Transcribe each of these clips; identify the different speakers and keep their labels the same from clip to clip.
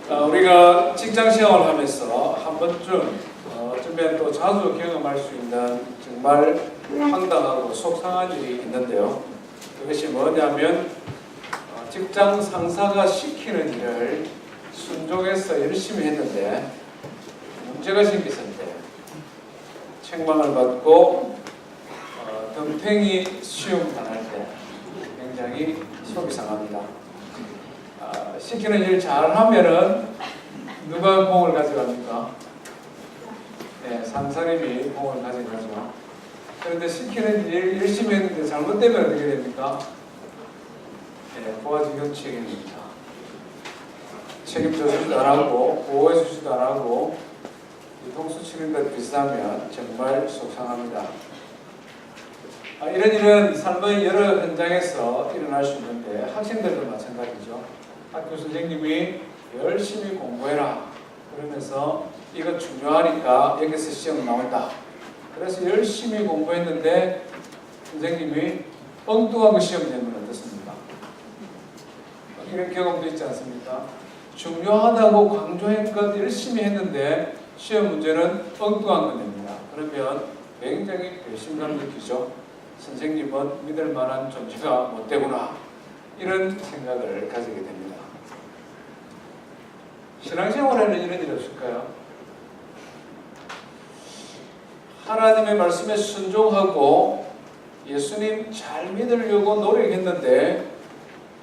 Speaker 1: 우리가 직장 생활을 하면서 한 번쯤 어쩌면 또 자주 경험할 수 있는 정말 황당하고 속상한 일이 있는데요. 그것이 뭐냐면 직장 상사가 시키는 일을 순종해서 열심히 했는데 문제가 생겼을 때 책망을 받고 덤탱이 시험 당할 때 굉장히 속이 상합니다. 시키는 일 잘하면은 누가 공을 가져갑니까? 네, 상사님이 공을 가져가죠. 그런데 시키는 일 열심히 했는데 잘못되면 어떻게 됩니까? 네, 부하직원 책임입니다. 책임져 주지도 안 하고 보호해 주지도 안 하고 뒤통수 치는 것 비슷하면 정말 속상합니다. 이런 일은 삶의 여러 현장에서 일어날 수 있는데 학생들도 마찬가지죠. 학교 선생님이 열심히 공부해라 그러면서 이거 중요하니까 여기서 시험 나온다. 그래서 열심히 공부했는데 선생님이 엉뚱한 거 시험 내면 어떻습니까? 이런 경험도 있지 않습니까? 중요하다고 강조했건 열심히 했는데 시험 문제는 엉뚱한 거 냅니다. 그러면 굉장히 배신감 느끼죠. 선생님은 믿을 만한 존재가 못 되구나. 이런 생각을 가지게 됩니다. 신앙생활에는 이런 일이 없을까요? 하나님의 말씀에 순종하고 예수님 잘 믿으려고 노력했는데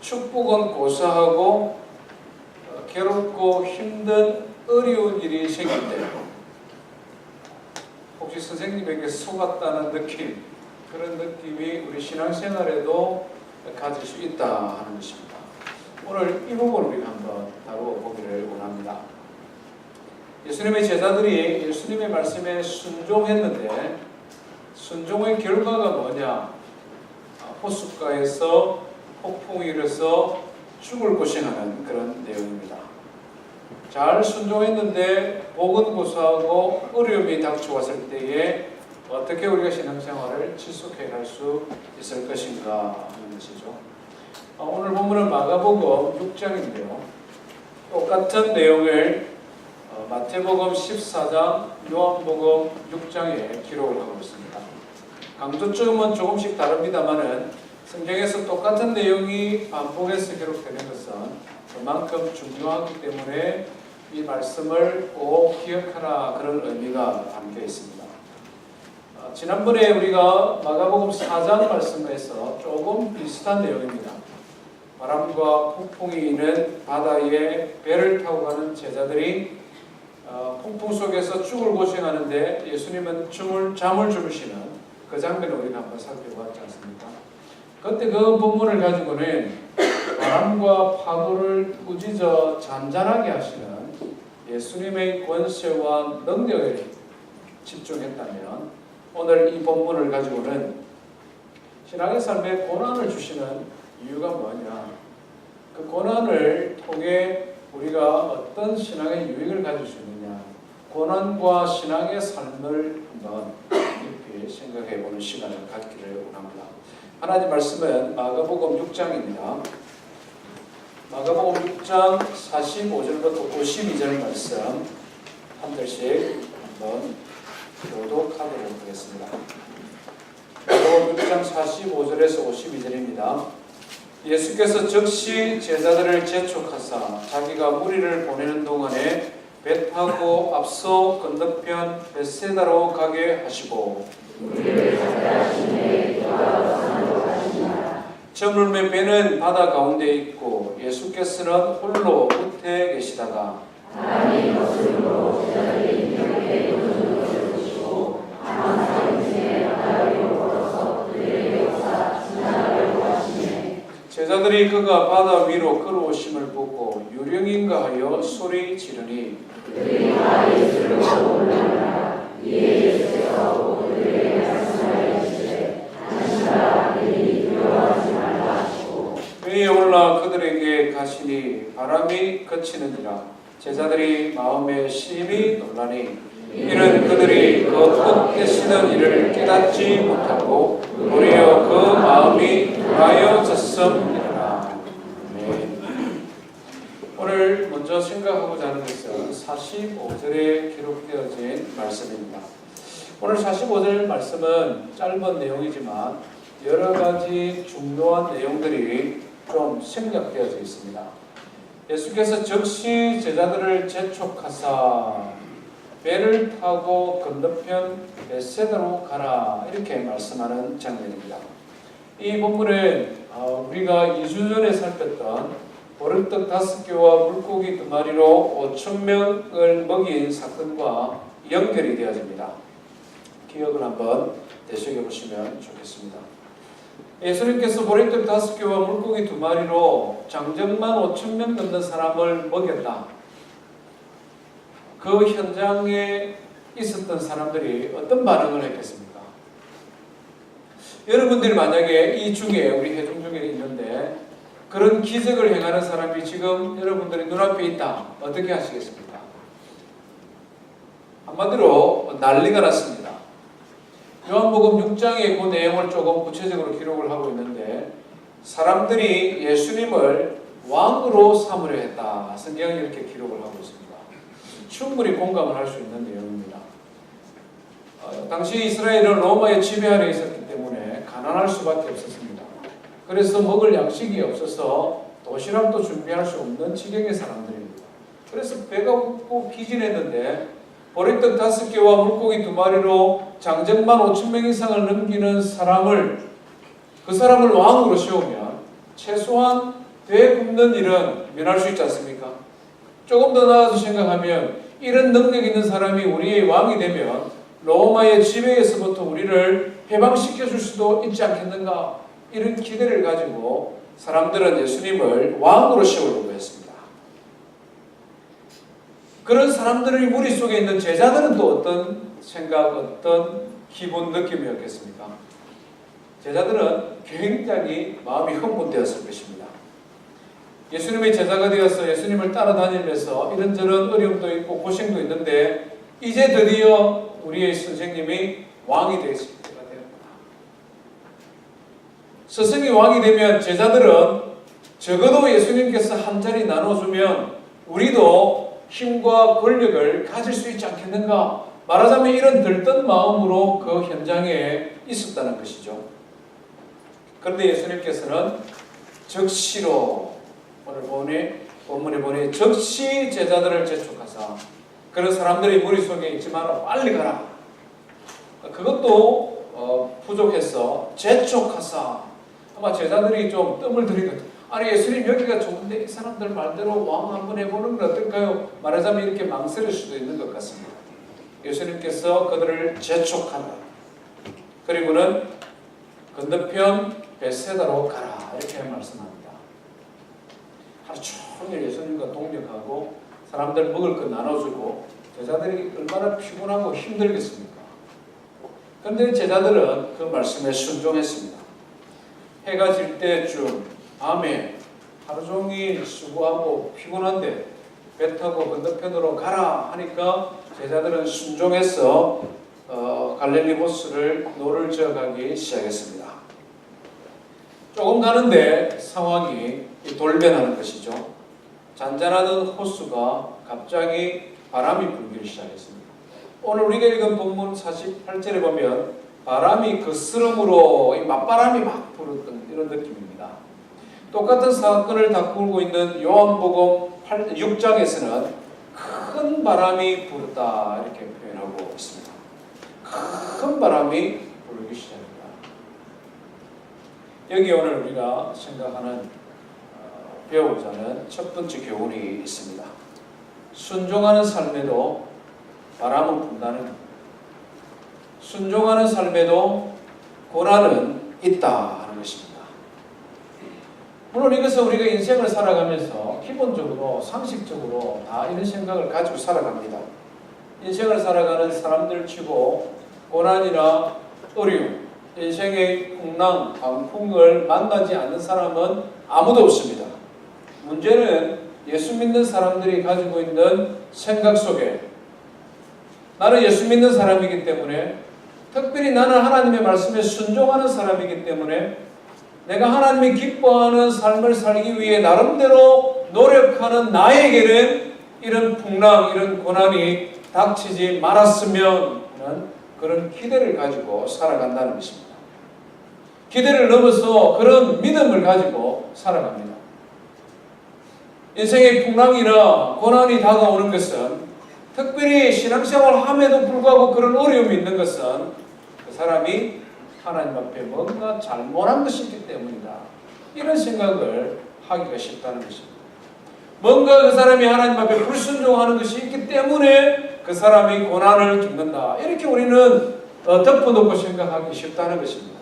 Speaker 1: 축복은 고사하고 괴롭고 힘든 어려운 일이 생길 때 혹시 선생님에게 속았다는 느낌, 그런 느낌이 우리 신앙생활에도 가질 수 있다 하는 것입니다. 오늘 이 부분을 우리가 한번 다뤄보기를 원합니다. 예수님의 제자들이 예수님의 말씀에 순종했는데 순종의 결과가 뭐냐? 호숫가에서 폭풍이 일어서 죽을 고생하는 그런 내용입니다. 잘 순종했는데 복은 고사하고 어려움이 닥쳐왔을 때에 어떻게 우리가 신앙생활을 지속해 갈 수 있을 것인가 하는 것이죠. 오늘 본문은 마가복음 6장인데요. 똑같은 내용을 마태복음 14장, 요한복음 6장에 기록을 하고 있습니다. 강조점은 조금씩 다릅니다만은 성경에서 똑같은 내용이 반복해서 기록되는 것은 그만큼 중요하기 때문에 이 말씀을 꼭 기억하라 그런 의미가 담겨 있습니다. 지난번에 우리가 마가복음 4장 말씀에서 조금 비슷한 내용입니다. 바람과 폭풍이 있는 바다에 배를 타고 가는 제자들이 폭풍 속에서 죽을 고생하는데 예수님은 잠을 주무시는 그 장면을 우리가 한번 살펴봤지 않습니까? 그때 그 본문을 가지고는 바람과 파도를 꾸짖어 잔잔하게 하시는 예수님의 권세와 능력에 집중했다면 오늘 이 본문을 가지고는 신앙의 삶에 고난을 주시는 이유가 뭐냐? 그 고난을 통해 우리가 어떤 신앙의 유익을 가질 수 있느냐? 고난과 신앙의 삶을 한번 깊이 생각해 보는 시간을 갖기를 원합니다. 하나님 말씀은 마가복음 6장입니다. 마가복음 6장 45절부터 52절 말씀 한 절씩 한번 교독하도록 하겠습니다. 마가복음 6장 45절에서 52절입니다. 예수께서 즉시 제자들을 재촉하사 자기가 무리를 보내는 동안에 배 타고 앞서 건너편 벳세다로 가게 하시고 저물매 배는 바다 가운데 있고 예수께서는 홀로 우태에 계시다가 제자들이 그가 바다 위로 걸어오심을 보고 유령인가 하여 소리 지르니 배에 올라 그들에게 가시니 바람이 그치느니라. 제자들이 마음에 심히 놀라니 이는 그들이 그 뜻 계시는 일을 깨닫지 못하고 도리어 그 마음이 돌아여졌음이라. 오늘 먼저 먼저 생각하고자 하는 것은 45절에 기록되어진 말씀입니다. 오늘 45절 말씀은 짧은 내용이지만 여러 가지 중요한 내용들이 좀 생략되어져 있습니다. 예수께서 즉시 제자들을 재촉하사 배를 타고 건너편 벳세다로 가라 이렇게 말씀하는 장면입니다. 이 본문은 우리가 2주 전에 살폈던 보름떡 5개와 물고기 2마리로 5,000명을 먹인 사건과 연결이 되어집니다. 기억을 한번 되새겨 보시면 좋겠습니다. 예수님께서 보름떡 5개와 물고기 2마리로 장정만 5,000명 넘는 사람을 먹였다. 그 현장에 있었던 사람들이 어떤 반응을 했겠습니까? 여러분들이 만약에 이 중에 우리 회중 중에 있는데 그런 기적을 행하는 사람이 지금 여러분들의 눈앞에 있다. 어떻게 하시겠습니까? 한마디로 난리가 났습니다. 요한복음 6장의 그 내용을 조금 구체적으로 기록을 하고 있는데 사람들이 예수님을 왕으로 삼으려 했다. 성경이 이렇게 기록을 하고 있습니다. 충분히 공감을 할 수 있는 내용입니다. 당시 이스라엘은 로마의 지배 아래 있었기 때문에 가난할 수밖에 없었습니다. 그래서 먹을 양식이 없어서 도시락도 준비할 수 없는 지경의 사람들입니다. 그래서 배가 고프고 기진했는데 보리떡 5개와 물고기 2마리로 장정만 5,000명 이상을 넘기는 사람을 그 사람을 왕으로 세우면 최소한 배 굽는 일은 면할 수 있지 않습니까? 조금 더 나아가서 생각하면 이런 능력 있는 사람이 우리의 왕이 되면 로마의 지배에서부터 우리를 해방시켜 줄 수도 있지 않겠는가? 이런 기대를 가지고 사람들은 예수님을 왕으로 세우려고 했습니다. 그런 사람들의 무리 속에 있는 제자들은 또 어떤 생각, 어떤 기분, 느낌이었겠습니까? 제자들은 굉장히 마음이 흥분되었을 것입니다. 예수님의 제자가 되어서 예수님을 따라다니면서 이런저런 어려움도 있고 고생도 있는데 이제 드디어 우리의 선생님이 왕이 되었을 때가 되었구나. 스승이 왕이 되면 제자들은 적어도 예수님께서 한 자리 나눠주면 우리도 힘과 권력을 가질 수 있지 않겠는가? 말하자면 이런 들뜬 마음으로 그 현장에 있었다는 것이죠. 그런데 예수님께서는 즉시로 오늘 본문에 보니 즉시 제자들을 재촉하사 그런 사람들이 머릿속에 있지만 빨리 가라. 그것도 부족해서 재촉하사 아마 제자들이 좀 뜸을 들이거든. 아니 예수님 여기가 좋은데 이 사람들 말대로 왕 한번 해보는 건 어떨까요? 말하자면 이렇게 망설일 수도 있는 것 같습니다. 예수님께서 그들을 재촉하라. 그리고는 건너편 벳세다로 가라 이렇게 말씀합니다. 하루 종일 예수님과 동력하고 사람들 먹을 거 나눠주고 제자들이 얼마나 피곤하고 힘들겠습니까? 그런데 제자들은 그 말씀에 순종했습니다. 해가 질 때쯤 밤에 하루 종일 수고하고 피곤한데 배 타고 건너편으로 가라 하니까 제자들은 순종해서 갈릴리 호수를 노를 저어가기 시작했습니다. 조금 가는데 상황이 돌변하는 것이죠. 잔잔하던 호수가 갑자기 바람이 불기 시작했습니다. 오늘 우리가 읽은 본문 48절에 보면 바람이 거스름으로 맞바람이 막 불었던 이런 느낌입니다. 똑같은 사건을 다루고 있는 요한복음 6장에서는 큰 바람이 불었다 이렇게 표현하고 있습니다. 큰 바람이 불기 시작합니다. 여기 오늘 우리가 생각하는 배우고자 하는 첫 번째 교훈이 있습니다. 순종하는 삶에도 바람은 분다는 겁니다. 순종하는 삶에도 고난은 있다 하는 것입니다. 물론 이것은 우리가 인생을 살아가면서 기본적으로 상식적으로 다 이런 생각을 가지고 살아갑니다. 인생을 살아가는 사람들 치고 고난이나 어려움, 인생의 풍랑, 강풍을 만나지 않는 사람은 아무도 없습니다. 문제는 예수 믿는 사람들이 가지고 있는 생각 속에 나는 예수 믿는 사람이기 때문에 특별히 나는 하나님의 말씀에 순종하는 사람이기 때문에 내가 하나님이 기뻐하는 삶을 살기 위해 나름대로 노력하는 나에게는 이런 풍랑, 이런 고난이 닥치지 말았으면 하는 그런 기대를 가지고 살아간다는 것입니다. 기대를 넘어서 그런 믿음을 가지고 살아갑니다. 인생의 풍랑이나 고난이 다가오는 것은, 특별히 신앙생활 함에도 불구하고 그런 어려움이 있는 것은 그 사람이 하나님 앞에 뭔가 잘못한 것이 있기 때문이다, 이런 생각을 하기가 쉽다는 것입니다. 뭔가 그 사람이 하나님 앞에 불순종하는 것이 있기 때문에 그 사람이 고난을 겪는다, 이렇게 우리는 덮어놓고 생각하기 쉽다는 것입니다.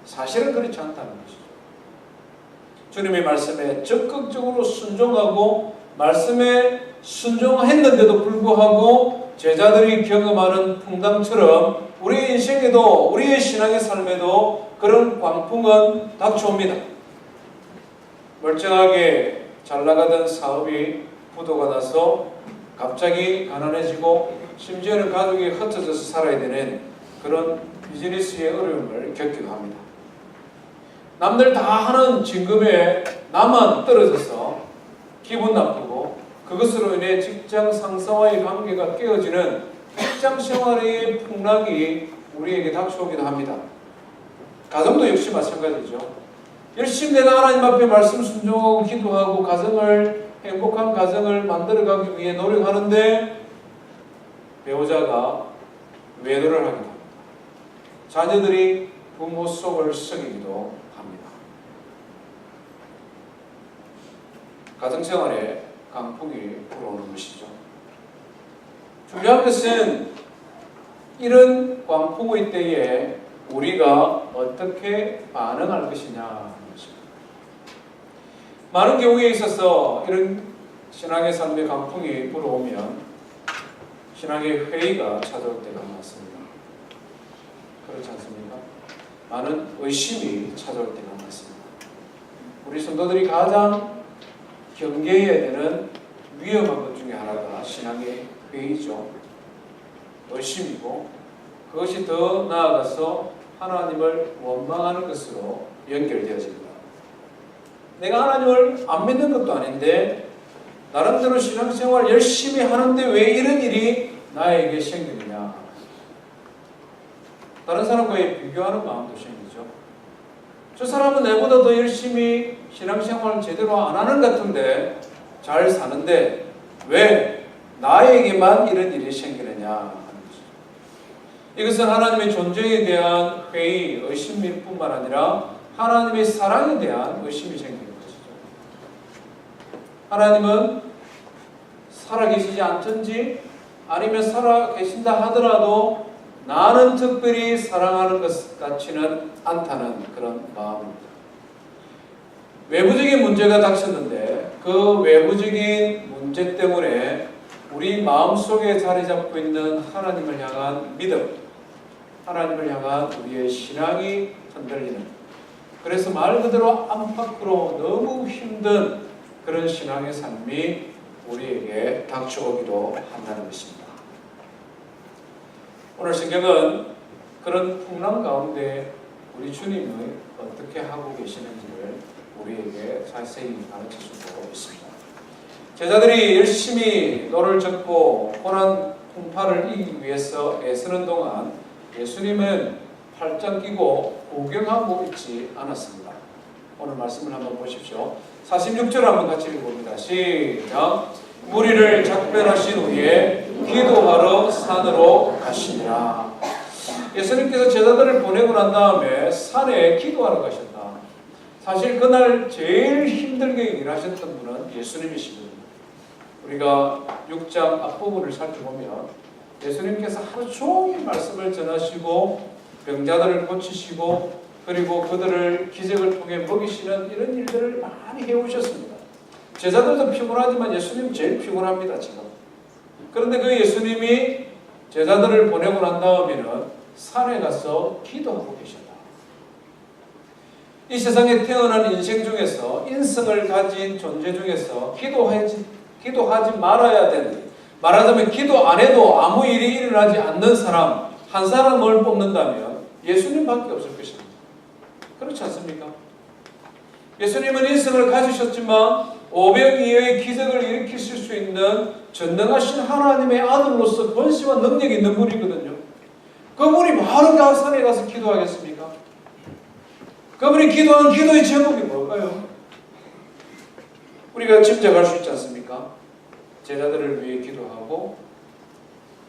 Speaker 1: 사실은 그렇지 않다는 것이죠. 주님의 말씀에 적극적으로 순종하고 말씀에 순종했는데도 불구하고 제자들이 경험하는 풍랑처럼 우리의 인생에도, 우리의 신앙의 삶에도 그런 광풍은 닥쳐옵니다. 멀쩡하게 잘 나가던 사업이 부도가 나서 갑자기 가난해지고 심지어는 가족이 흩어져서 살아야 되는 그런 비즈니스의 어려움을 겪기도 합니다. 남들 다 하는 진급에 나만 떨어져서 기분 나쁘고, 그것으로 인해 직장 상사와의 관계가 깨어지는 직장 생활의 풍랑이 우리에게 닥쳐오기도 합니다. 가정도 역시 마찬가지죠. 열심히 내가 하나님 앞에 말씀 순종하고 기도하고 가정을, 행복한 가정을 만들어가기 위해 노력하는데 배우자가 외도를 하기도 합니다. 자녀들이 부모 속을 썩이기도 합니다. 가정생활에 강풍이 불어오는 것이죠. 중요한 것은 이런 광풍의 때에 우리가 어떻게 반응할 것이냐 하는 것입니다. 많은 경우에 있어서 이런 신앙의 삶의 강풍이 불어오면 신앙의 회의가 찾아올 때가 많습니다. 그렇지 않습니까? 많은 의심이 찾아올 때가 많습니다. 우리 성도들이 가장 경계해야 되는 위험한 것 중에 하나가 신앙의 회의죠. 의심이고, 그것이 더 나아가서 하나님을 원망하는 것으로 연결되어집니다. 내가 하나님을 안 믿는 것도 아닌데 나름대로 신앙생활 열심히 하는데 왜 이런 일이 나에게 생기느냐, 다른 사람과의 비교하는 마음도 생기죠. 저 사람은 내보다 더 열심히 신앙생활 제대로 안 하는 것 같은데, 잘 사는데 왜 나에게만 이런 일이 생기느냐 하는 것이죠. 이것은 하나님의 존재에 대한 회의, 의심일 뿐만 아니라 하나님의 사랑에 대한 의심이 생기는 것이죠. 하나님은 살아계시지 않든지 아니면 살아계신다 하더라도 나는 특별히 사랑하는 것 같지는 않다는 그런 마음입니다. 외부적인 문제가 닥쳤는데 그 외부적인 문제 때문에 우리 마음속에 자리 잡고 있는 하나님을 향한 믿음, 하나님을 향한 우리의 신앙이 흔들리는, 그래서 말 그대로 안팎으로 너무 힘든 그런 신앙의 삶이 우리에게 닥쳐오기도 한다는 것입니다. 오늘 성경은 그런 풍랑 가운데 우리 주님이 어떻게 하고 계시는지를 우리에게 자세히 가르쳐주고 있습니다. 제자들이 열심히 노를 젓고 고난 풍파를 이기기 위해서 애쓰는 동안 예수님은 팔짱 끼고 구경하고 있지 않았습니다. 오늘 말씀을 한번 보십시오. 46절 한번 같이 읽어봅니다. 시작. 무리를 작별하신 후에 기도하러 산으로 가시니라. 예수님께서 제자들을 보내고 난 다음에 산에 기도하러 가셨다. 사실 그날 제일 힘들게 일하셨던 분은 예수님이시거든요. 우리가 6장 앞부분을 살펴보면 예수님께서 하루 종일 말씀을 전하시고 병자들을 고치시고 그리고 그들을 기적을 통해 먹이시는 이런 일들을 많이 해오셨습니다. 제자들도 피곤하지만 예수님 제일 피곤합니다, 지금. 그런데 그 예수님이 제자들을 보내고 난 다음에는 산에 가서 기도하고 계셨다. 이 세상에 태어난 인생 중에서, 인성을 가진 존재 중에서 기도하지 말아야 되는, 말하자면 기도 안 해도 아무 일이 일어나지 않는 사람 한 사람을 뽑는다면 예수님밖에 없을 것입니다. 그렇지 않습니까? 예수님은 인성을 가지셨지만 오병이어의 기적을 일으키실 수 있는 전능하신 하나님의 아들로서 권세와 능력이 있는 분이거든요. 그분이 바로 가산에 가서 기도하겠습니까? 그분이 기도한 기도의 제목이 뭘까요? 우리가 짐작할 수 있지 않습니까? 제자들을 위해 기도하고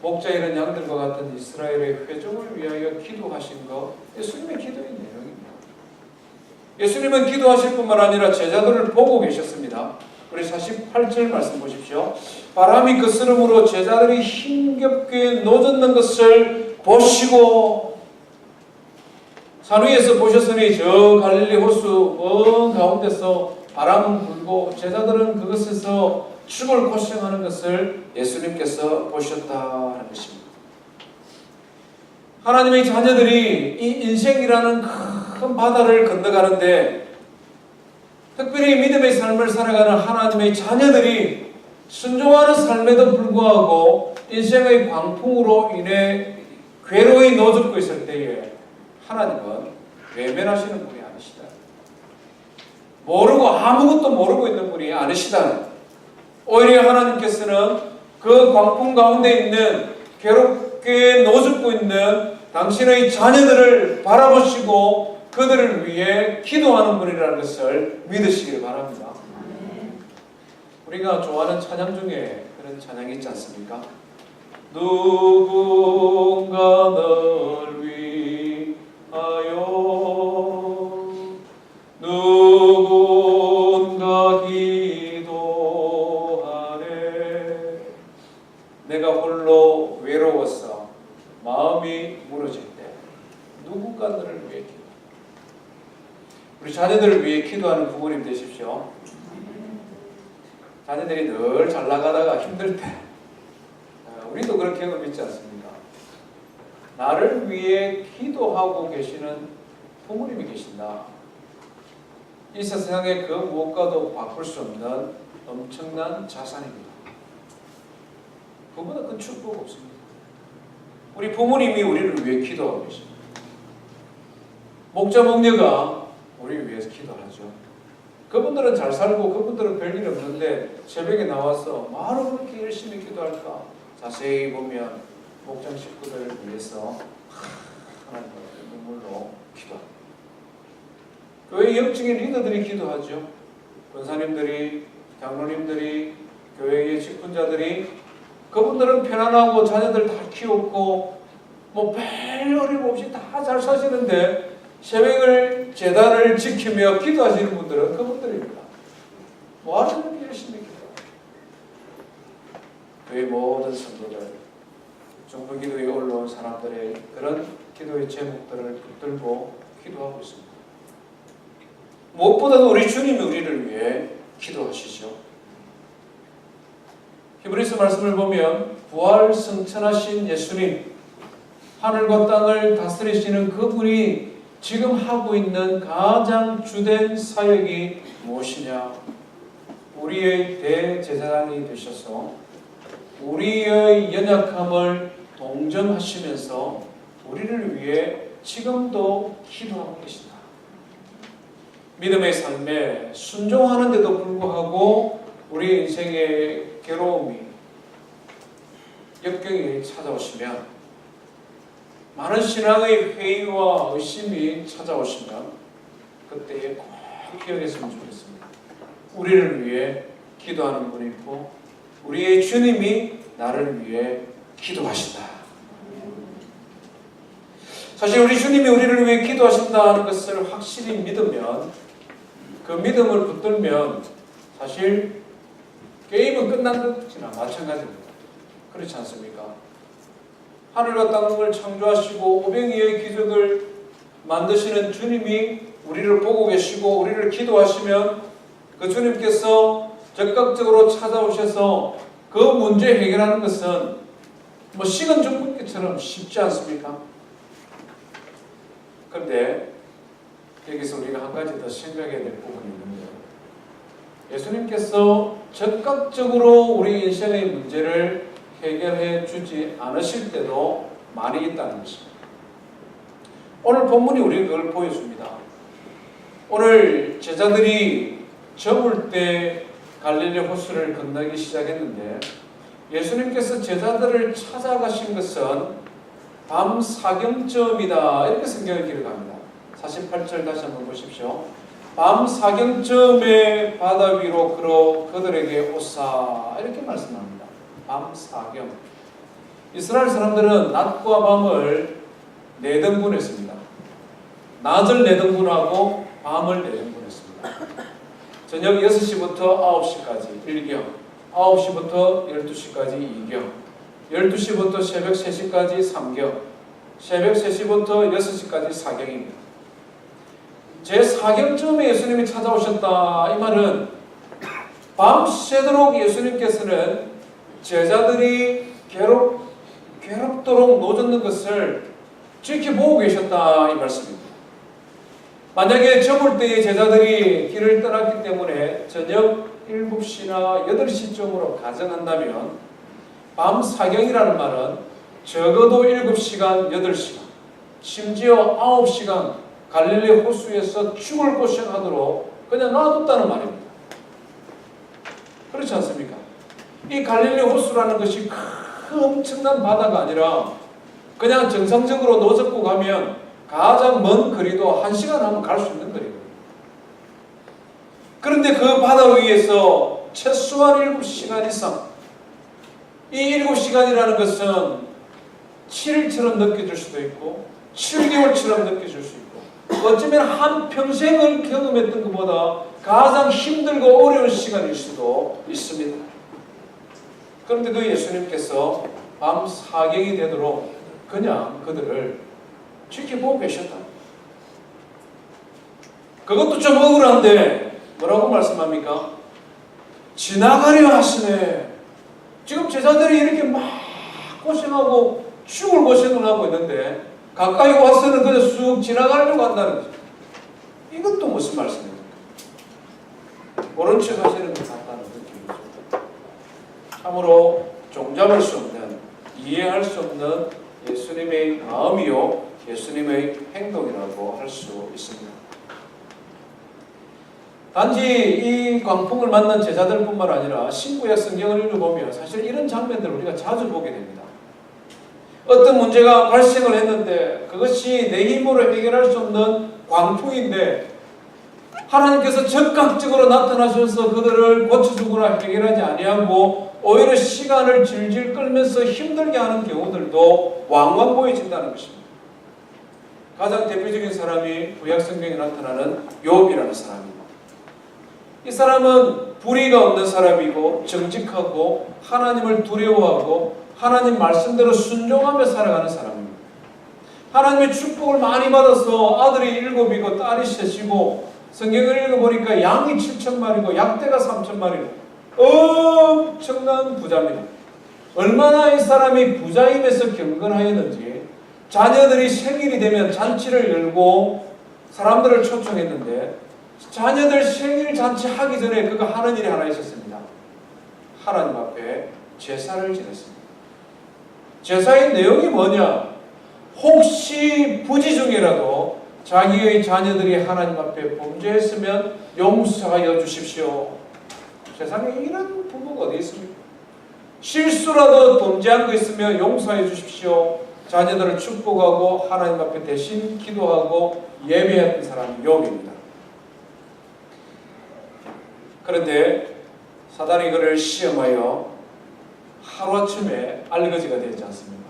Speaker 1: 목자 잃은 양들과 같은 이스라엘의 회족을 위하여 기도하신 것, 예수님의 기도의 내용입니다. 예수님은 기도하실 뿐만 아니라 제자들을 보고 계셨습니다. 우리 48절 말씀 보십시오. 바람이 거스름으로 제자들이 힘겹게 노젓는 것을 보시고, 산 위에서 보셨으니 저 갈릴리 호수 먼 가운데서 바람은 불고 제자들은 그것에서 죽을 고생하는 것을 예수님께서 보셨다는 것입니다. 하나님의 자녀들이 이 인생이라는 큰 바다를 건너가는데, 특별히 믿음의 삶을 살아가는 하나님의 자녀들이 순종하는 삶에도 불구하고 인생의 광풍으로 인해 괴로이 노젓고 있을 때에 하나님은 외면하시는 분이 아니시다. 모르고 아무것도 모르고 있는 분이 아니시다. 오히려 하나님께서는 그 광풍 가운데 있는 괴롭게 노젓고 있는 당신의 자녀들을 바라보시고 그들을 위해 기도하는 분이라는 것을 믿으시길 바랍니다. 우리가 좋아하는 찬양 중에 그런 찬양이 있지 않습니까? 누군가 널 위하여 누군가 기도하네. 내가 홀로 외로워서 마음이 무너질 때 누군가 너를 위해 기도. 우리 자녀들을 위해 기도하는 부모님 되십시오. 자녀들이 늘 잘 나가다가 힘들 때, 우리도 그런 경험 있지 않습니까? 나를 위해 기도하고 계시는 부모님이 계신다. 이 세상에 그 무엇과도 바꿀 수 없는 엄청난 자산입니다. 그보다 큰 축복 없습니다. 우리 부모님이 우리를 위해 기도하고 계십니다. 목자 목녀가 우리를 위해서 기도하죠. 그분들은 잘 살고 그분들은 별일 없는데 새벽에 나와서 뭐하러 그렇게 열심히 기도할까? 자세히 보면 목장 식구들을 위해서 하나님의 눈물로 기도합니다. 교회 영적인 리더들이 기도하죠. 권사님들이, 장로님들이, 교회의 직분자들이, 그분들은 편안하고 자녀들 다 키웠고 뭐 별 어려움 없이 다 잘 사시는데 새벽을 제단을 지키며 기도하시는 분들은 그분들입니다. 뭐하러 그렇게 열심히 기도해요? 교회 모든 성도들, 중보기도에 올라온 사람들의 그런 기도의 제목들을 붙들고 기도하고 있습니다. 무엇보다도 우리 주님이 우리를 위해 기도하시죠. 히브리서 말씀을 보면 부활 승천하신 예수님, 하늘과 땅을 다스리시는 그분이 지금 하고 있는 가장 주된 사역이 무엇이냐? 우리의 대제사장이 되셔서 우리의 연약함을 동정하시면서 우리를 위해 지금도 기도하고 계신다. 믿음의 삶에 순종하는데도 불구하고 우리 인생의 괴로움이, 역경이 찾아오시면, 많은 신앙의 회의와 의심이 찾아오시면 그때에 꼭 기억했으면 좋겠습니다. 우리를 위해 기도하는 분이 있고 우리의 주님이 나를 위해 기도하신다. 사실 우리 주님이 우리를 위해 기도하신다는 것을 확실히 믿으면, 그 믿음을 붙들면 사실 게임은 끝난 것이나 마찬가지입니다. 그렇지 않습니까? 하늘과 땅을 창조하시고 오병이어의 기적을 만드시는 주님이 우리를 보고 계시고 우리를 기도하시면 그 주님께서 적극적으로 찾아오셔서 그 문제 해결하는 것은 뭐 식은 죽 굶기처럼 쉽지 않습니까? 그런데 여기서 우리가 한 가지 더 생각해야 될 부분이 있는데요. 예수님께서 적극적으로 우리 인생의 문제를 해결해 주지 않으실 때도 많이 있다는 것입니다. 오늘 본문이 우리에게 그걸 보여줍니다. 오늘 제자들이 저물 때 갈릴리 호수를 건너기 시작했는데 예수님께서 제자들을 찾아가신 것은 밤 사경쯤이다. 이렇게 성경을 기록합니다. 48절 다시 한번 보십시오. 밤 사경쯤에 바다 위로 걸어 그들에게 오사 이렇게 말씀합니다. 밤 사경. 이스라엘 사람들은 낮과 밤을 4등분했습니다. 낮을 4등분하고 밤을 4등분했습니다. 저녁 6시부터 9시까지 1경, 9시부터 12시까지 2경, 12시부터 새벽 3시까지 3경, 새벽 3시부터 6시까지 4경입니다. 제 4경쯤에 예수님이 찾아오셨다. 이 말은 밤새도록 예수님께서는 제자들이 괴롭도록 노젓는 것을 지켜보고 계셨다. 이 말씀입니다. 만약에 저물 때에 제자들이 길을 떠났기 때문에 저녁 7시나 8시쯤으로 가정한다면 밤 사경이라는 말은 적어도 7시간, 8시간, 심지어 9시간 갈릴리 호수에서 죽을 고생하도록 그냥 놔뒀다는 말입니다. 그렇지 않습니까? 이 갈릴리 호수라는 것이 큰 엄청난 바다가 아니라 그냥 정상적으로 노젓고 가면 가장 먼 거리도 1시간 하면 갈 수 있는 거리거든요. 그런데 그 바다 위에서 최소한 7시간 이상, 이 7시간이라는 것은 7일처럼 느껴질 수도 있고 7개월처럼 느껴질 수 있고 어쩌면 한평생을 경험했던 것보다 가장 힘들고 어려운 시간일 수도 있습니다. 그런데도 예수님께서 밤 사경이 되도록 그냥 그들을 지켜보고 계셨다. 그것도 좀 억울한데 뭐라고 말씀합니까? 지나가려 하시네. 지금 제자들이 이렇게 막 고생하고 죽을 고생을 하고 있는데 가까이 와서는 그냥 쑥 지나가려고 한다는 거죠. 이것도 무슨 말씀입니까? 모른 척 하시는 것 같다는 느낌이죠. 참으로 종잡을 수 없는, 이해할 수 없는 예수님의 마음이요 예수님의 행동이라고 할 수 있습니다. 단지 이 광풍을 만난 제자들뿐만 아니라 신구약 성경을 읽어보면 사실 이런 장면들을 우리가 자주 보게 됩니다. 어떤 문제가 발생을 했는데 그것이 내 힘으로 해결할 수 없는 광풍인데 하나님께서 적극적으로 나타나셔서 그들을 고쳐주거나 해결하지 아니하고 오히려 시간을 질질 끌면서 힘들게 하는 경우들도 왕왕 보여진다는 것입니다. 가장 대표적인 사람이 구약 성경에 나타나는 욥이라는 사람입니다. 이 사람은 불의가 없는 사람이고 정직하고 하나님을 두려워하고 하나님 말씀대로 순종하며 살아가는 사람입니다. 하나님의 축복을 많이 받아서 아들이 7이고 딸이 3이고 성경을 읽어보니까 양이 7,000마리고 약대가 3,000마리고 엄청난 부자입니다. 얼마나 이 사람이 부자임에서 경건하였는지 자녀들이 생일이 되면 잔치를 열고 사람들을 초청했는데 자녀들 생일 잔치 하기 전에 그가 하는 일이 하나 있었습니다. 하나님 앞에 제사를 지냈습니다. 제사의 내용이 뭐냐? 혹시 부지 중에라도 자기의 자녀들이 하나님 앞에 범죄했으면 용서하여 주십시오. 세상에 이런 부모가 어디 있습니까? 실수라도 범죄한 거 있으면 용서해 주십시오. 자녀들을 축복하고 하나님 앞에 대신 기도하고 예배했던 사람이 욥입니다. 그런데 사단이 그를 시험하여 하루아침에 알거지가 되지 않습니다.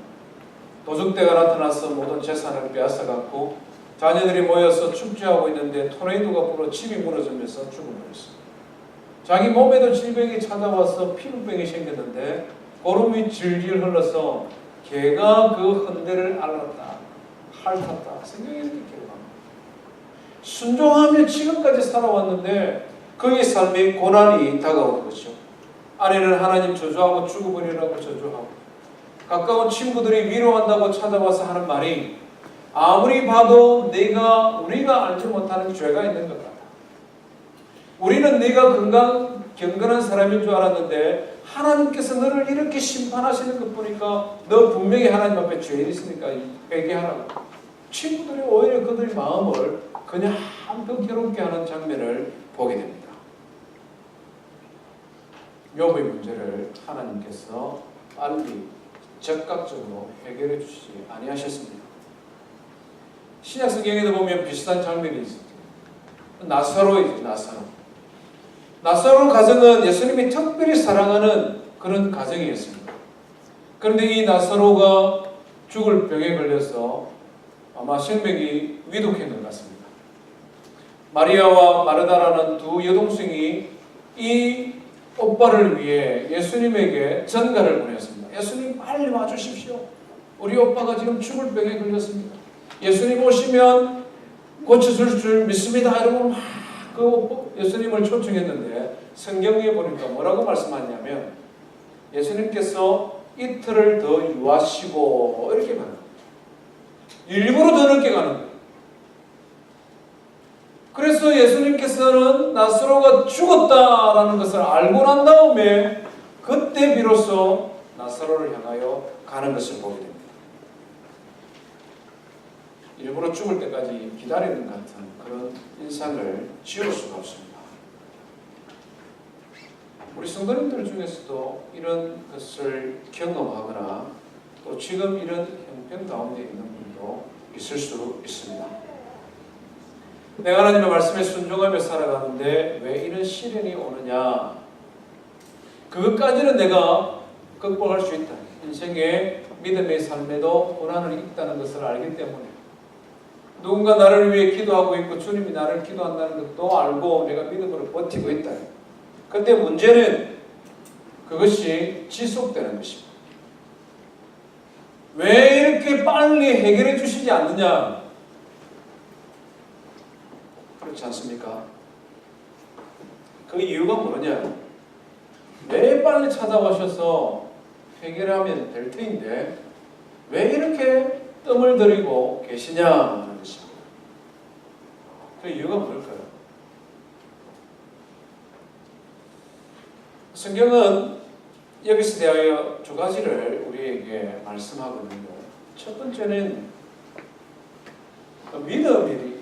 Speaker 1: 도둑대가 나타나서 모든 재산을 빼앗아갔고 자녀들이 모여서 축제하고 있는데 토네이도가 불어 집이 무너지면서 죽어버렸습니다. 자기 몸에도 질병이 찾아와서 피부병이 생겼는데 고름이 질질 흘러서 개가 그 흔대를 앓았다, 핥았다. 성경에 이렇게 기록합니다. 순종하며 지금까지 살아왔는데 그의 삶에 고난이 다가오는 것이죠. 아내는 하나님 저주하고 죽어버리라고 저주하고 가까운 친구들이 위로한다고 찾아와서 하는 말이 아무리 봐도 우리가 알지 못하는 죄가 있는 것 같다. 우리는 네가 경건한 사람인 줄 알았는데 하나님께서 너를 이렇게 심판하시는 것 보니까 너 분명히 하나님 앞에 죄인 있으니까 회개하라고. 친구들이 오히려 그들의 마음을 그냥 더 괴롭게 하는 장면을 보게 됩니다. 욥의 문제를 하나님께서 빨리 즉각적으로 해결해 주시지 아니하셨습니다. 신약 성경에도 보면 비슷한 장면이 있습니다. 나사로이죠. 나사로 가정은 예수님이 특별히 사랑하는 그런 가정이었습니다. 그런데 이 나사로가 죽을 병에 걸려서 아마 생명이 위독한 것 같습니다. 마리아와 마르다라는 두 여동생이 이 오빠를 위해 예수님에게 전가를 보냈습니다. 예수님 빨리 와주십시오. 우리 오빠가 지금 죽을 병에 걸렸습니다. 예수님 오시면 고쳐줄 줄 믿습니다. 이러고 막 그 예수님을 초청했는데 성경에 보니까 뭐라고 말씀하냐면 예수님께서 이틀을 더 유하시고 이렇게 말합니다. 일부러 더 늦게 가는 거예요. 그래서 예수님께서는 나사로가 죽었다라는 것을 알고 난 다음에 그때 비로소 나사로를 향하여 가는 것을 보게 됩니다. 일부러 죽을 때까지 기다리는 같은 그런 인상을 지울 수가 없습니다. 우리 성도님들 중에서도 이런 것을 경험하거나 또 지금 이런 형편 가운데 있는 분도 있을 수 있습니다. 내가 하나님의 말씀에 순종하며 살아가는데 왜 이런 시련이 오느냐? 그것까지는 내가 극복할 수 있다. 인생의 믿음의 삶에도 고난이 있다는 것을 알기 때문에 누군가 나를 위해 기도하고 있고 주님이 나를 기도한다는 것도 알고 내가 믿음으로 버티고 있다. 그런데 문제는 그것이 지속되는 것입니다. 왜 이렇게 빨리 해결해 주시지 않느냐? 그렇지 않습니까? 그 이유가 뭐냐? 왜 빨리 찾아오셔서 해결하면 될 터인데 왜 이렇게 뜸을 들이고 계시냐는 것입니다. 그 이유가 뭘까요? 성경은 여기서 대하여 두 가지를 우리에게 말씀하고 있는데 첫 번째는 믿음이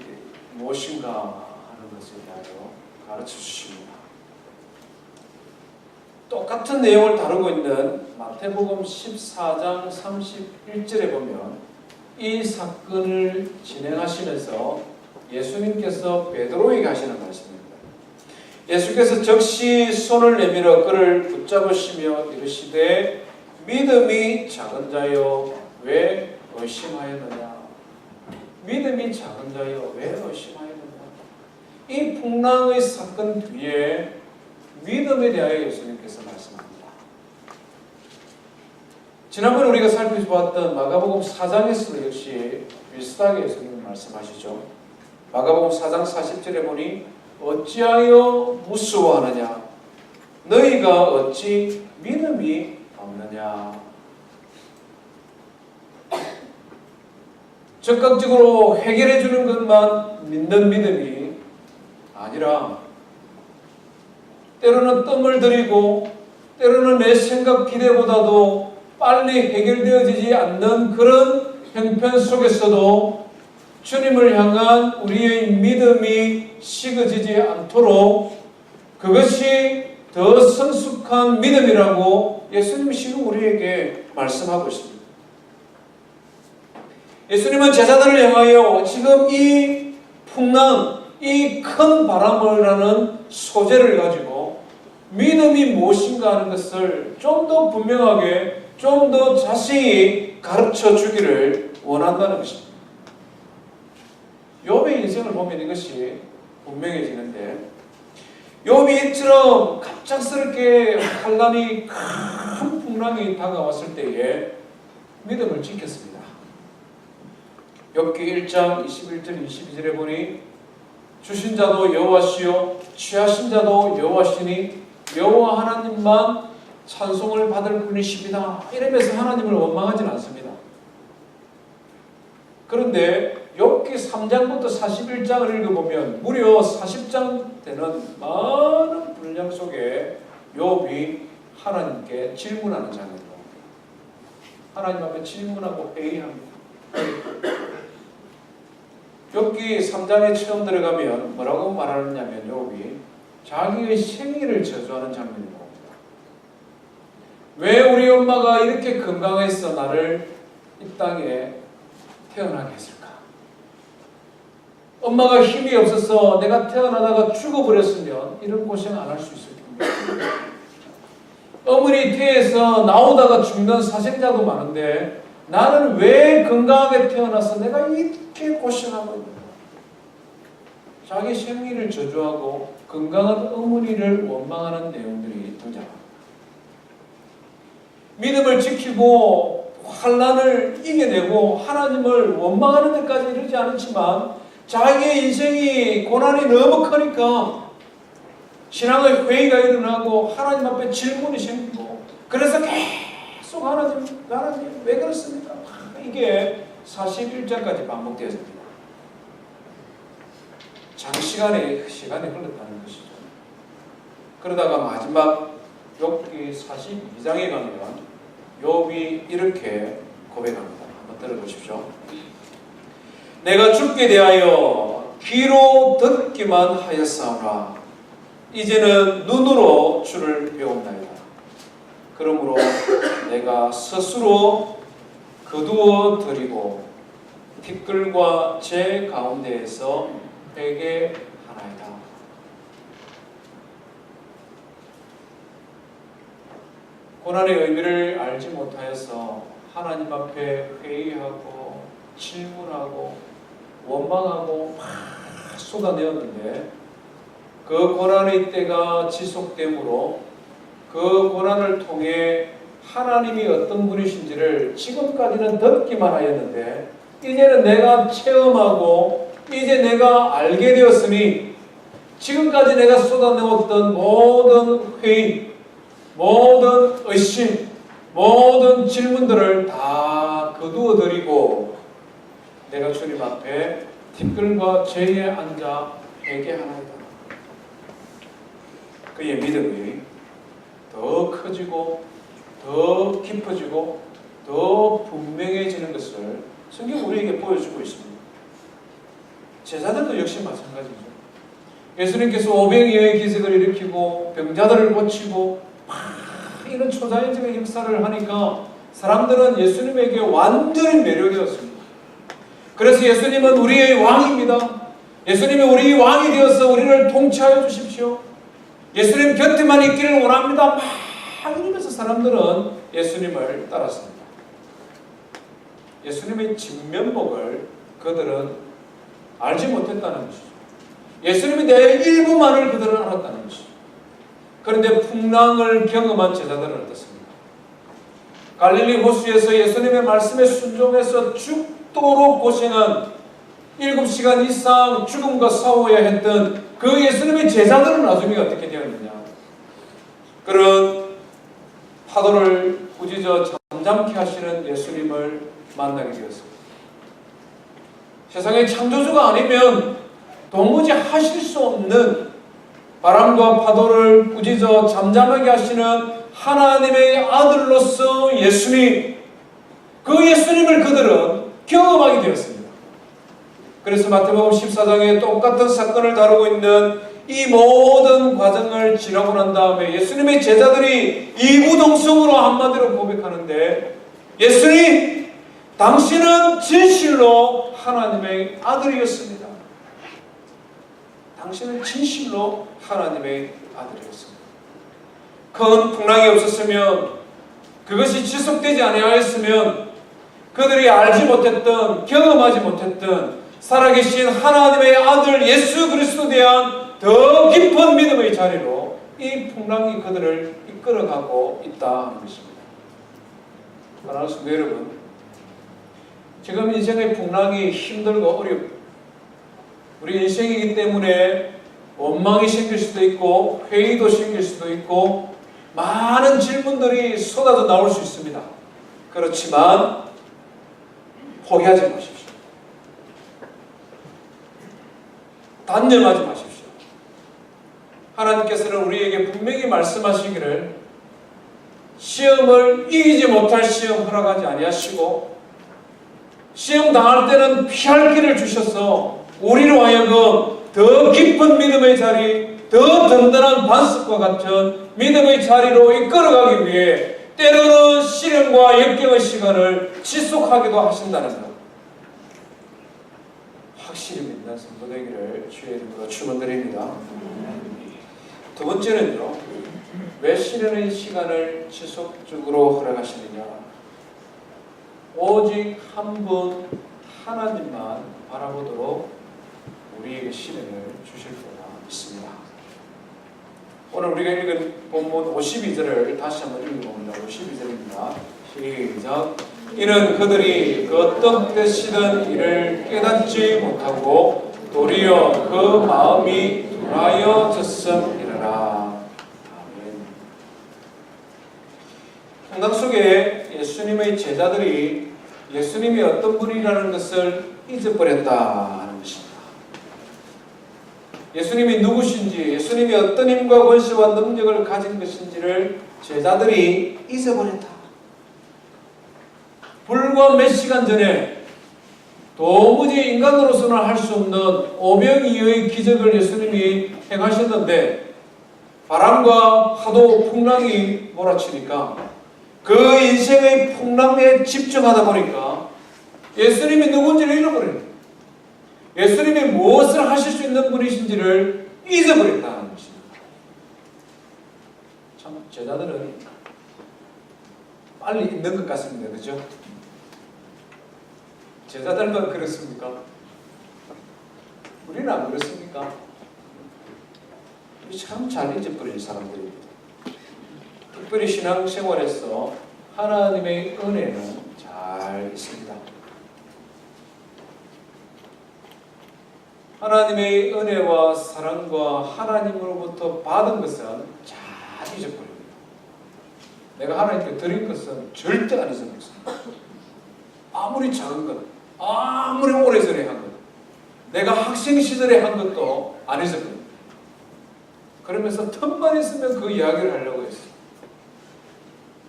Speaker 1: 무엇인가 하는 것에 대하여 가르쳐 주십니다. 똑같은 내용을 다루고 있는 마태복음 14장 31절에 보면 이 사건을 진행하시면서 예수님께서 베드로에게 하시는 말씀입니다. 예수께서 즉시 손을 내밀어 그를 붙잡으시며 이르시되 믿음이 작은 자여 왜 의심하였느냐? 믿음이 작은 자여 왜 의심하였느냐? 이 풍랑의 사건 뒤에 믿음에 대하여 예수님께서 말씀합니다. 지난번에 우리가 살펴보았던 마가복음 4장에서도 역시 비슷하게 예수님은 말씀하시죠. 마가복음 4장 40절에 보니 어찌하여 무서워하느냐? 너희가 어찌 믿음이 없느냐? 즉각적으로 해결해 주는 것만 믿는 믿음이 아니라 때로는 뜸을 들이고 때로는 내 생각 기대보다도 빨리 해결되어지지 않는 그런 형편 속에서도 주님을 향한 우리의 믿음이 식어지지 않도록 그것이 더 성숙한 믿음이라고 예수님이 지금 우리에게 말씀하고 있습니다. 예수님은 제자들을 향하여 지금 이 풍랑, 이 큰 바람을 하는 소재를 가지고 믿음이 무엇인가 하는 것을 좀 더 분명하게, 좀 더 자세히 가르쳐 주기를 원한다는 것입니다. 욥의 인생을 보면 이것이 분명해지는데 욥이 이처럼 갑작스럽게 환란이 큰 풍랑이 다가왔을 때에 믿음을 지켰습니다. 욥기 1장 21절 22절에 보니 주신 자도 여호와시요 취하신 자도 여호와시니 여호와 하나님만 찬송을 받을 분이십니다. 이러면서 하나님을 원망하지는 않습니다. 그런데 욥기 3장부터 41장을 읽어보면 무려 40장 되는 많은 분량 속에 욥이 하나님께 질문하는 장면입니다. 하나님 앞에 질문하고 회의합니다. 욥기 3장에 처음 들어가면 뭐라고 말하느냐면 욥이 자기의 생일을 저주하는 장면이 나옵니다. 왜 우리 엄마가 이렇게 건강해서 나를 이 땅에 태어나게 했을까? 엄마가 힘이 없어서 내가 태어나다가 죽어버렸으면 이런 고생 안 할 수 있을 텐데. 어머니 태에서 나오다가 죽는 사생자도 많은데 나는 왜 건강하게 태어나서 내가 이렇게 고생하고 있는가? 자기 생리를 저주하고 건강한 어머니를 원망하는 내용들이 등장합니다. 믿음을 지키고 환난을 이겨내고 하나님을 원망하는 데까지 이르지 않았지만 자기의 인생이 고난이 너무 크니까 신앙의 회의가 일어나고 하나님 앞에 질문이 생기고 그래서 계속 하나님 왜 그렇습니까? 이게 41장까지 반복되었습니다. 장시간의 시간이 흘렀다는 것이죠. 그러다가 마지막 욥기 42장에 가면 욥이 이렇게 고백합니다. 한번 들어보십시오. 내가 죽게 대하여 귀로 듣기만 하였사오나 이제는 눈으로 주를 배웠나이다. 그러므로 내가 스스로 거두어 드리고 티끌과 제 가운데에서 회개하나이다. 고난의 의미를 알지 못하여서 하나님 앞에 회의하고 질문하고 원망하고 막 쏟아내었는데 그 고난의 때가 지속되므로 그 고난을 통해 하나님이 어떤 분이신지를 지금까지는 듣기만 하였는데 이제는 내가 체험하고 이제 내가 알게 되었으니 지금까지 내가 쏟아내었던 모든 회의, 모든 의심, 모든 질문들을 다 거두어드리고 내가 주님 앞에 티끌과 죄에 앉아 회개하나이다. 그의 믿음이 더 커지고 더 깊어지고 더 분명해지는 것을 성경 우리에게 보여주고 있습니다. 제자들도 역시 마찬가지죠. 예수님께서 오병이어의 기적을 일으키고 병자들을 고치고 이런 초자연적인 역사를 하니까 사람들은 예수님에게 완전히 매료되었습니다. 그래서 예수님은 우리의 왕입니다. 예수님이 우리 왕이 되어서 우리를 통치하여 주십시오. 예수님 곁에만 있기를 원합니다. 막 이러면서 사람들은 예수님을 따랐습니다. 예수님의 진면목을 그들은 알지 못했다는 것이죠. 예수님에 대해 일부만을 그들은 알았다는 것이죠. 그런데 풍랑을 경험한 제자들은 어떻습니까? 갈릴리 호수에서 예수님의 말씀에 순종해서 죽도록 고생한 7시간 이상 죽음과 싸워야 했던 그 예수님의 제자들은 나중에 어떻게 되었느냐? 그런 파도를 꾸짖어 잠잠케 하시는 예수님을 만나게 되었습니다. 세상의 창조주가 아니면 도무지 하실 수 없는 바람과 파도를 꾸짖어 잠잠하게 하시는 하나님의 아들로서 예수님, 그 예수님을 그들은 경험하게 되었습니다. 그래서 마태복음 14장에 똑같은 사건을 다루고 있는 이 모든 과정을 지나고 난 다음에 예수님의 제자들이 이구동성으로 한마디로 고백하는데, 예수님, 당신은 진실로 하나님의 아들이었습니다. 당신은 진실로 하나님의 아들이었습니다. 큰 풍랑이 없었으면, 그것이 지속되지 아니하였으면 그들이 알지 못했던, 경험하지 못했던 살아계신 하나님의 아들 예수 그리스도에 대한 더 깊은 믿음의 자리로 이 풍랑이 그들을 이끌어가고 있다 하는 것입니다. 사랑하는 성도 여러분, 지금 인생의 풍랑이 힘들고 어렵고 우리 인생이기 때문에 원망이 생길 수도 있고 회의도 생길 수도 있고 많은 질문들이 쏟아져 나올 수 있습니다. 그렇지만 포기하지 마십시오. 단념하지 마십시오. 하나님께서는 우리에게 분명히 말씀하시기를 시험을 이기지 못할 시험 허락하지 아니하시고 시험 당할 때는 피할 길을 주셔서 우리로 하여금 더 깊은 믿음의 자리, 더 든든한 반석과 같은 믿음의 자리로 이끌어가기 위해 때로는 시련과 역경의 시간을 지속하기도 하신다는 것, 확실히 믿는 성도 되기를 주의 이름으로 축원드립니다. 두 번째는요, 왜 시련의 시간을 지속적으로 허락하시느냐? 오직 한 분 하나님만 바라보도록 우리에게 시련을 주실 거라 믿습니다. 오늘 우리가 읽은 본문 52절을 다시 한번 읽어봅니다. 52절입니다. 시작. 이는 그들이 그 어떤 뜻이든 이를 깨닫지 못하고 도리어 그 마음이 둔하여졌음이라. 아멘. 성당 속에 예수님의 제자들이 예수님이 어떤 분이라는 것을 잊어버렸다는 것입니다. 예수님이 누구신지, 예수님이 어떤 힘과 권세와 능력을 가진 것인지를 제자들이 잊어버렸다. 불과 몇 시간 전에 도무지 인간으로서는 할 수 없는 오병이어의 기적을 예수님이 행하셨는데 바람과 파도, 풍랑이 몰아치니까 그 인생의 풍랑에 집중하다 보니까 예수님이 누군지를 잃어버려요. 예수님이 무엇을 하실 수 있는 분이신지를 잊어버렸다는 것입니다. 참 제자들은 빨리 잊는 것 같습니다. 그렇죠? 제자들만 그렇습니까? 우리는 안 그렇습니까? 우리 참 잘 잊어버릴 사람들입니다. 특별히 신앙생활에서 하나님의 은혜는 잘 있습니다. 하나님의 은혜와 사랑과 하나님으로부터 받은 것은 잘 잊어버립니다. 내가 하나님께 드린 것은 절대 안 잊어버렸습니다. 아무리 작은 것, 아무리 오래전에 한 것, 내가 학생 시절에 한 것도 안 잊어버립니다. 그러면서 틈만 있으면 그 이야기를 하려고 했어요.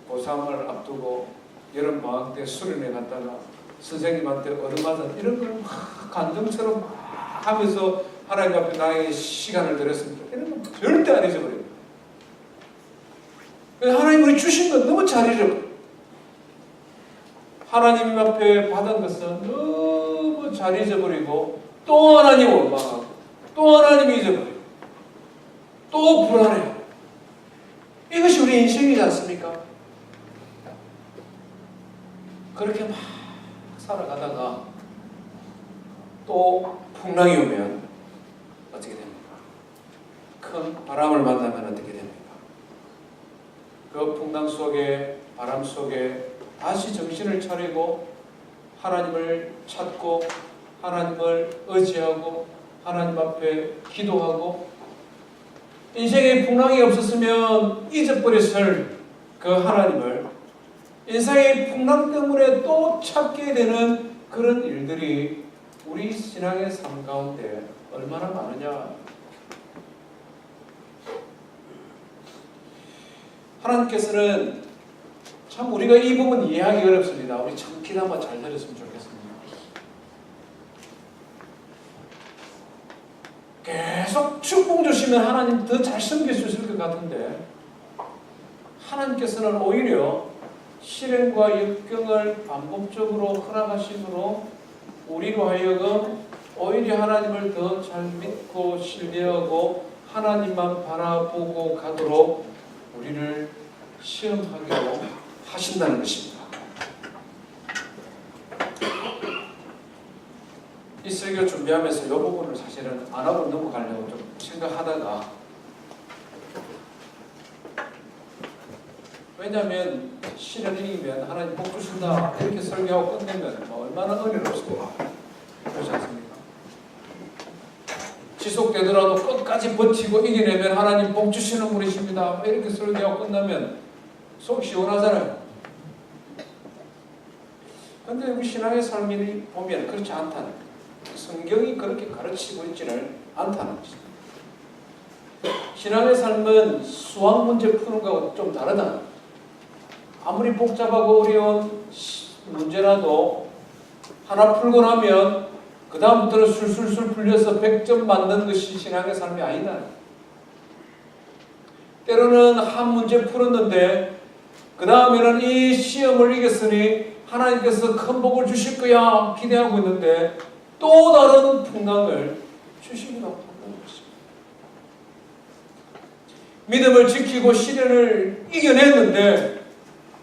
Speaker 1: 고3을 앞두고 여름방학 때 수련회 갔다가 선생님한테 얻어맞은 이런 걸 막 감정처럼 막 하면서 하나님 앞에 나에게 시간을 들였습니다. 이런 건 절대 안 잊어버립니다. 하나님 우리 주신 건 너무 잘 잊어버려요. 하나님 앞에 받은 것은 너무 잘 잊어버리고 또 하나님 원망하고 또 하나님 잊어버리고 또 불안해요. 이것이 우리 인생이지 않습니까? 그렇게 막 살아가다가 또 풍랑이 오면 어떻게 됩니까? 큰 바람을 만나면 어떻게 됩니까? 그 풍랑 속에, 바람 속에 다시 정신을 차리고 하나님을 찾고 하나님을 의지하고 하나님 앞에 기도하고 인생에 풍랑이 없었으면 잊어버렸을 그 하나님을 인생의 풍랑 때문에 또 찾게 되는 그런 일들이 우리 신앙의 삶 가운데 얼마나 많으냐. 하나님께서는 참 우리가 이 부분 이해하기 어렵습니다. 우리 참 귀담아 잘 들었으면 좋겠습니다. 계속 축복 주시면 하나님 더 잘 섬길 수 있을 것 같은데 하나님께서는 오히려 시련과 역경을 반복적으로 허락하심으로 우리로 하여금 오히려 하나님을 더 잘 믿고 신뢰하고 하나님만 바라보고 가도록 우리를 시험하기로 하신다는 것입니다. 이 설교 준비하면서 이 부분을 사실은 안 하고 넘어가려고 좀 생각하다가 왜냐하면 시련이면 하나님 복 주신다 이렇게 설교하고 끝내면 얼마나 은혜롭습니까? 그렇지 않습니까? 지속되더라도 끝까지 버티고 이겨내면 하나님 복 주시는 분이십니다 이렇게 설교하고 끝나면 속 시원하잖아요. 그런데 우리 신앙의 삶이 보면 그렇지 않다는 거예요. 성경이 그렇게 가르치고 있지는 않다는 것입니다. 신앙의 삶은 수학 문제 푸는 거하고 좀 다르다. 아무리 복잡하고 어려운 문제라도 하나 풀고 나면 그 다음부터는 술술술 풀려서 100점 맞는 것이 신앙의 삶이 아니다. 때로는 한 문제 풀었는데 그 다음에는 이 시험을 이겼으니 하나님께서 큰 복을 주실 거야 기대하고 있는데 또 다른 풍랑을 주시기도 한다는 것입니다. 믿음을 지키고 시련을 이겨냈는데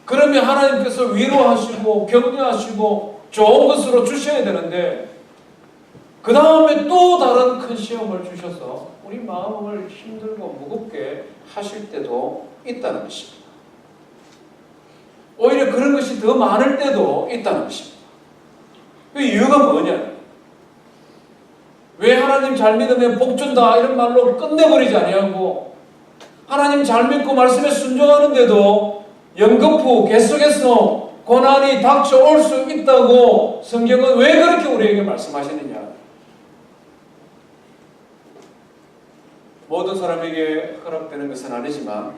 Speaker 1: 그러면 하나님께서 위로하시고 격려하시고 좋은 것으로 주셔야 되는데 그 다음에 또 다른 큰 시험을 주셔서 우리 마음을 힘들고 무겁게 하실 때도 있다는 것입니다. 오히려 그런 것이 더 많을 때도 있다는 것입니다. 그 이유가 뭐냐? 왜 하나님 잘 믿으면 복 준다 이런 말로 끝내버리지 아니하고 하나님 잘 믿고 말씀에 순종하는데도 연거푸 계속해서 고난이 닥쳐올 수 있다고 성경은 왜 그렇게 우리에게 말씀하시느냐? 모든 사람에게 허락되는 것은 아니지만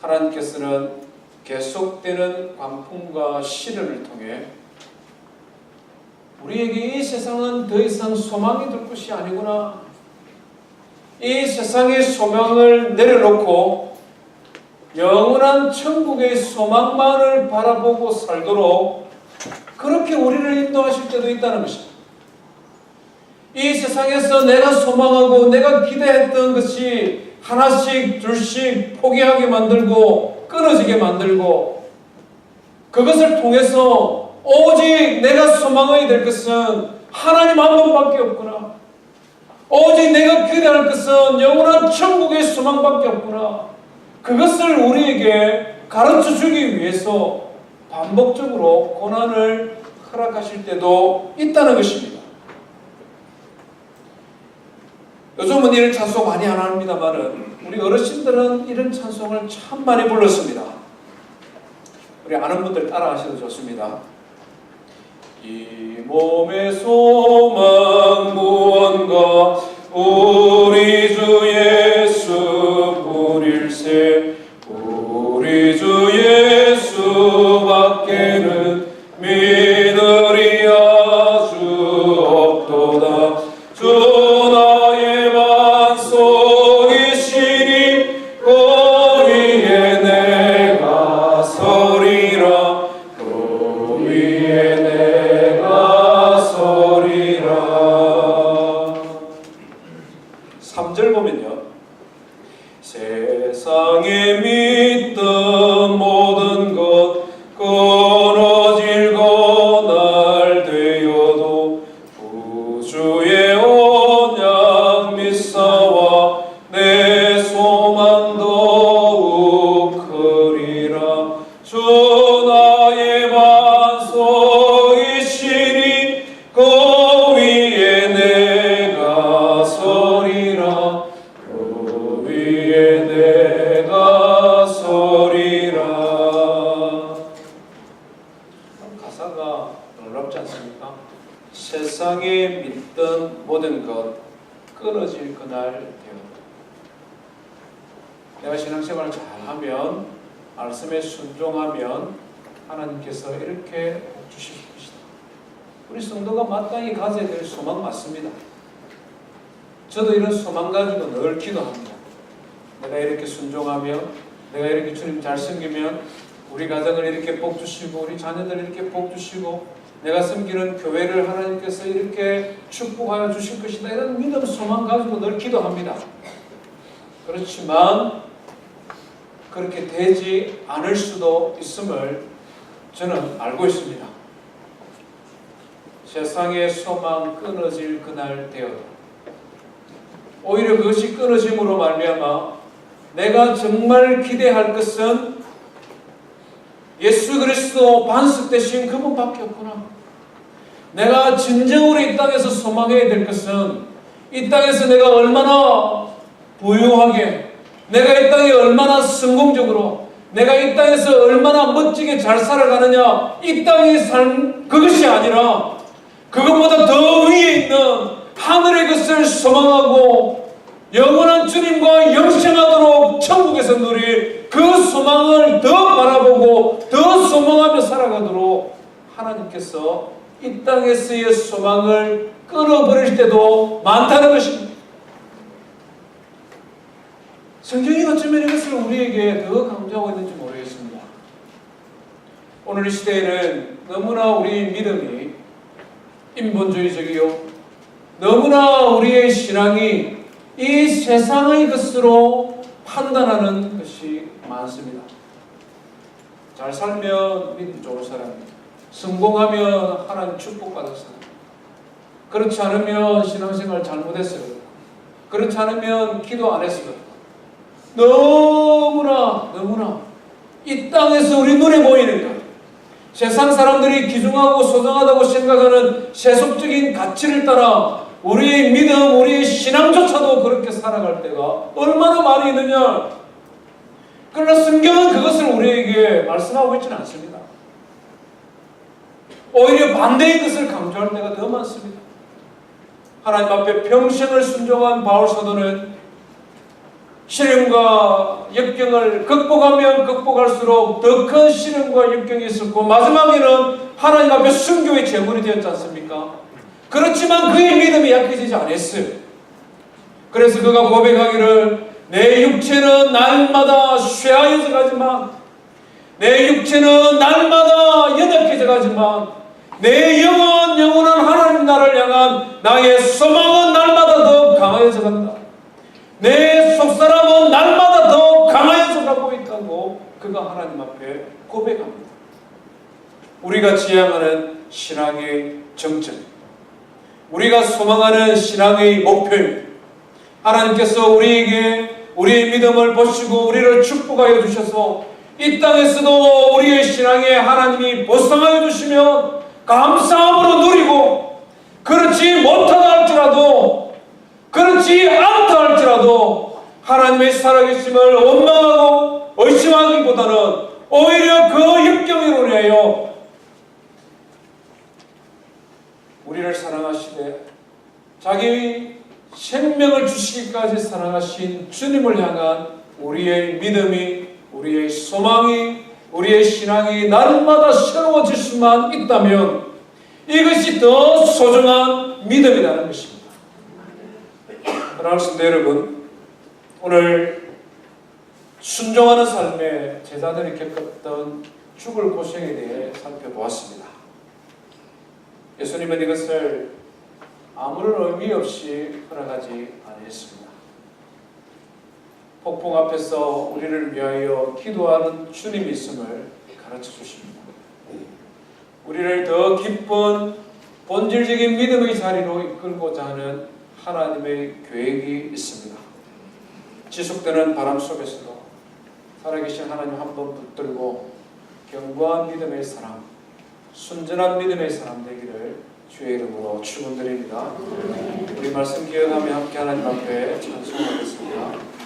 Speaker 1: 하나님께서는 계속되는 광풍과 시련을 통해 우리에게 이 세상은 더 이상 소망이 될 것이 아니구나. 이 세상의 소망을 내려놓고 영원한 천국의 소망만을 바라보고 살도록 그렇게 우리를 인도하실 때도 있다는 것입니다. 이 세상에서 내가 소망하고 내가 기대했던 것이 하나씩 둘씩 포기하게 만들고 끊어지게 만들고 그것을 통해서 오직 내가 소망해야 될 것은 하나님 한 분밖에 없구나. 오직 내가 기대할 것은 영원한 천국의 소망밖에 없구나. 그것을 우리에게 가르쳐 주기 위해서 반복적으로 고난을 허락하실 때도 있다는 것입니다. 요즘은 이런 찬송 많이 안 합니다만은 우리 어르신들은 이런 찬송을 참 많이 불렀습니다. 우리 아는 분들 따라 하셔도 좋습니다. 이 몸의 소망 무언가 우리 주 예수 뿐일세 우리 주 예수밖에는 믿으리 아주 없도다. 주 나의 반석이시니 그 위에 내가 서리라 그 위에 내가 서리라. 3절 보면요, 세상에 믿던 모든 것 끊어질 고날 되어도 구주의 언약 믿사와 내 소망 더욱 크리라. 주 나의 반석이시니 그 위에 내가 서리라 그 위에 내가 서리라. 가사가 놀랍지 않습니까? 세상에 믿던 모든 것 끊어질 그날 되었다. 내가 신앙생활을 잘하면 말씀에 순종하면 하나님께서 이렇게 복 주실 것이다. 우리 성도가 마땅히 가져야 될 소망 맞습니다. 저도 이런 소망 가지고 늘 기도합니다. 내가 이렇게 순종하면, 내가 이렇게 주님 잘 섬기면 우리 가정을 이렇게 복 주시고 우리 자녀들 이렇게 복 주시고 내가 섬기는 교회를 하나님께서 이렇게 축복하여 주실 것이다. 이런 믿음, 소망 가지고 늘 기도합니다. 그렇지만 그렇게 되지 않을 수도 있음을 저는 알고 있습니다. 세상의 소망 끊어질 그날 되어도 오히려 그것이 끊어짐으로 말미암아 내가 정말 기대할 것은 예수 그리스도 반석 되신 그분밖에 없구나. 내가 진정으로 이 땅에서 소망해야 될 것은 이 땅에서 내가 얼마나 부유하게, 내가 이 땅에 얼마나 성공적으로, 내가 이 땅에서 얼마나 멋지게 잘 살아가느냐, 이 땅의 삶 그것이 아니라 그것보다 더 위에 있는 하늘의 것을 소망하고 영원한 주님과 영생하도록 천국에서 누릴 그 소망을 더 바라보고 더 소망하며 살아가도록 하나님께서 이 땅에서의 소망을 끊어버릴 때도 많다는 것입니다. 성경이 어쩌면 이것을 우리에게 더 강조하고 있는지 모르겠습니다. 오늘 이 시대에는 너무나 우리 믿음이 인본주의적이요, 너무나 우리의 신앙이 이 세상의 것으로 판단하는 것이 많습니다. 잘 살면 믿음 좋은 사람입니다. 성공하면 하나님 축복받을 사람. 그렇지 않으면 신앙생활 잘못했어요. 그렇지 않으면 기도 안 했어요. 너무나 이 땅에서 우리 눈에 보이는 것, 세상 사람들이 귀중하고 소중하다고 생각하는 세속적인 가치를 따라 우리의 믿음, 우리의 신앙조차도 그렇게 살아갈 때가 얼마나 많이 있느냐. 그러나 성경은 그것을 우리에게 말씀하고 있지는 않습니다. 오히려 반대의 것을 강조할 때가 더 많습니다. 하나님 앞에 평생을 순종한 바울 사도는 시련과 역경을 극복하면 극복할수록 더 큰 시련과 역경이 있었고, 마지막에는 하나님 앞에 순교의 제물이 되었지 않습니까? 그렇지만 그의 믿음이 약해지지 않았어요. 그래서 그가 고백하기를, 내 육체는 날마다 쇠하여져 가지만, 내 육체는 날마다 연약해져 가지만, 내 영은 영원한 하나님 나라를 향한 나의 소망은 날마다 더 강하여져 간다. 내 속사람은 날마다 더 강하여져 가고 있다고 그가 하나님 앞에 고백합니다. 우리가 지향하는 신앙의 정점, 우리가 소망하는 신앙의 목표입니다. 하나님께서 우리에게 우리의 믿음을 보시고 우리를 축복하여 주셔서 이 땅에서도 우리의 신앙에 하나님이 보상하여 주시면 감사함으로 누리고, 그렇지 못하다 할지라도, 그렇지 않다 할지라도 하나님의 살아계심을 원망하고 의심하기보다는 오히려 그 역경으로 인하여 우리를 사랑하시되 자기 생명을 주시기까지 사랑하신 주님을 향한 우리의 믿음이, 우리의 소망이, 우리의 신앙이 날마다 새로워질 수만 있다면 이것이 더 소중한 믿음이라는 것입니다. 사랑하는 성도 여러분, 오늘 순종하는 삶에 제자들이 겪었던 죽을 고생에 대해 살펴보았습니다. 예수님은 이것을 아무런 의미 없이 허락하지 않으셨습니다. 폭풍 앞에서 우리를 위하여 기도하는 주님이 있음을 가르쳐 주십니다. 우리를 더 깊은 본질적인 믿음의 자리로 이끌고자 하는 하나님의 계획이 있습니다. 지속되는 바람 속에서도 살아계신 하나님 한 번 붙들고 견고한 믿음의 사람, 순전한 믿음의 사람 되기를 주의 이름으로 축원드립니다. 우리 말씀 기억하며 함께 하나님 앞에 찬송하겠습니다.